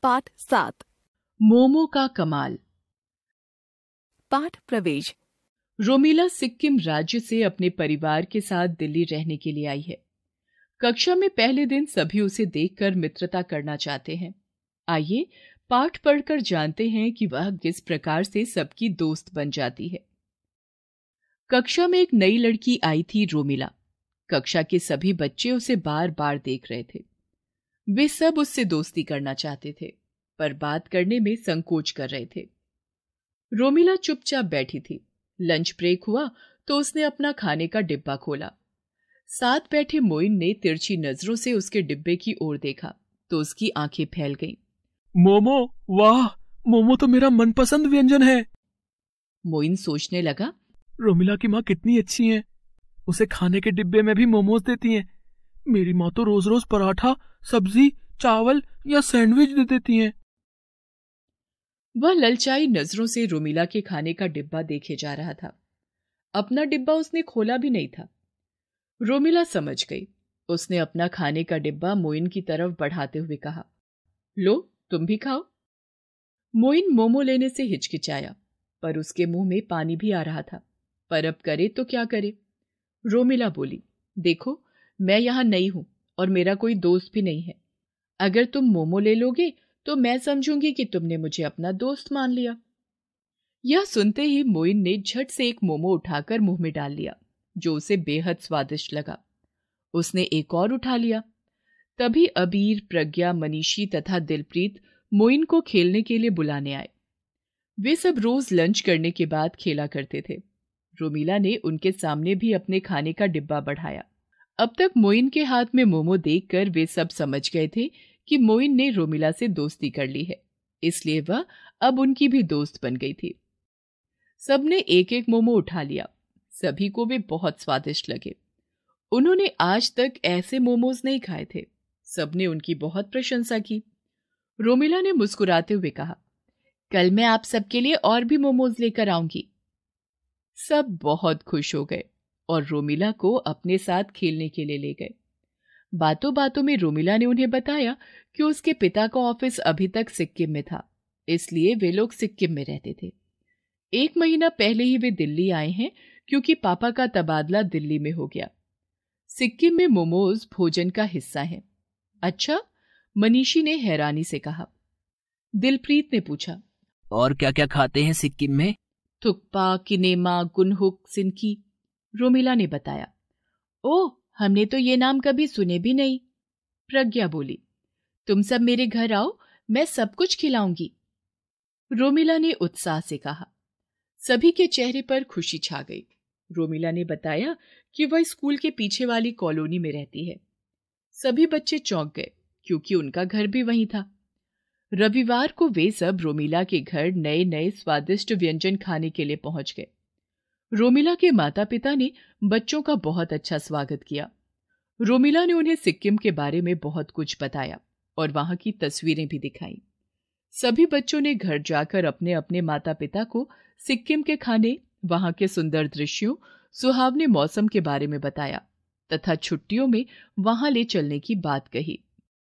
पाठ 7 मोमो का कमाल। पाठ प्रवेश। रोमिला सिक्किम राज्य से अपने परिवार के साथ दिल्ली रहने के लिए आई है। कक्षा में पहले दिन सभी उसे देखकर मित्रता करना चाहते हैं। आइए पाठ पढ़कर जानते हैं कि वह किस प्रकार से सबकी दोस्त बन जाती है। कक्षा में एक नई लड़की आई थी, रोमिला। कक्षा के सभी बच्चे उसे बार बार देख रहे थे। वे सब उससे दोस्ती करना चाहते थे, पर बात करने में संकोच कर रहे थे। रोमिला चुपचाप बैठी थी। लंच ब्रेक हुआ तो उसने अपना खाने का डिब्बा खोला। साथ बैठे मोइन ने तिरछी नजरों से उसके डिब्बे की ओर देखा तो उसकी आंखें फैल गईं। मोमो, वाह, मोमो तो मेरा मनपसंद व्यंजन है। मोइन सोचने लगा, रोमिला की माँ कितनी अच्छी है। उसे खाने के डिब्बे में भी मोमोज देती हैं। मेरी माँ तो रोज रोज पराठा, सब्जी, चावल या सैंडविच दे देती हैं। वह ललचाई नजरों से रोमिला के खाने का डिब्बा देखे जा रहा था। अपना डिब्बा उसने खोला भी नहीं था। रोमिला समझ गई। उसने अपना खाने का डिब्बा मोइन की तरफ बढ़ाते हुए कहा, लो तुम भी खाओ। मोइन मोमो लेने से हिचकिचाया, पर उसके मुंह में पानी भी आ रहा था। पर अब करे तो क्या करे। रोमिला बोली, देखो मैं यहां नई हूं और मेरा कोई दोस्त भी नहीं है। अगर तुम मोमो ले लोगे तो मैं समझूंगी कि तुमने मुझे अपना दोस्त मान लिया। यह सुनते ही मोइन ने झट से एक मोमो उठाकर मुंह में डाल लिया, जो उसे बेहद स्वादिष्ट लगा। उसने एक और उठा लिया। तभी अबीर, प्रज्ञा, मनीषी तथा दिलप्रीत मोइन को खेलने के लिए बुलाने आए। वे सब रोज लंच करने के बाद खेला करते थे। रोमिला ने उनके सामने भी अपने खाने का डिब्बा बढ़ाया। अब तक मोइन के हाथ में मोमो देखकर वे सब समझ गए थे कि मोइन ने रोमिला से दोस्ती कर ली है, इसलिए वह अब उनकी भी दोस्त बन गई थी। सबने एक एक मोमो उठा लिया। सभी को वे बहुत स्वादिष्ट लगे। उन्होंने आज तक ऐसे मोमोज नहीं खाए थे। सबने उनकी बहुत प्रशंसा की। रोमिला ने मुस्कुराते हुए कहा, कल मैं आप सबके लिए और भी मोमोज लेकर आऊंगी। सब बहुत खुश हो गए और रोमिला को अपने साथ खेलने के लिए ले गए। बातों बातों में रोमिला ने उन्हें बताया कि उसके पिता का ऑफिस अभी तक सिक्किम में था, इसलिए वे लोग सिक्किम में रहते थे। 1 महीना पहले ही वे दिल्ली आए हैं, क्योंकि पापा का तबादला दिल्ली में हो गया। सिक्किम में मोमोज भोजन का हिस्सा हैं। अच्छा, मनीषी ने हैरानी से कहा। दिलप्रीत ने पूछा, और क्या क्या खाते हैं सिक्किम में? थुक्पा, किनेमा, गुनहुक, सिनकी। रोमिला ने बताया। ओह, हमने तो ये नाम कभी सुने भी नहीं। प्रज्ञा बोली, तुम सब मेरे घर आओ, मैं सब कुछ खिलाऊंगी। रोमिला ने उत्साह से कहा। सभी के चेहरे पर खुशी छा गई। रोमिला ने बताया कि वह स्कूल के पीछे वाली कॉलोनी में रहती है। सभी बच्चे चौंक गए, क्योंकि उनका घर भी वहीं था। रविवार को वे सब रोमिला के घर नए नए स्वादिष्ट व्यंजन खाने के लिए पहुंच गए। रोमिला के माता पिता ने बच्चों का बहुत अच्छा स्वागत किया। रोमिला ने उन्हें सिक्किम के बारे में बहुत कुछ बताया और वहां की तस्वीरें भी दिखाई। सभी बच्चों ने घर जाकर अपने अपने माता पिता को सिक्किम के खाने, वहां के सुंदर दृश्यों, सुहावने मौसम के बारे में बताया तथा छुट्टियों में वहां ले चलने की बात कही।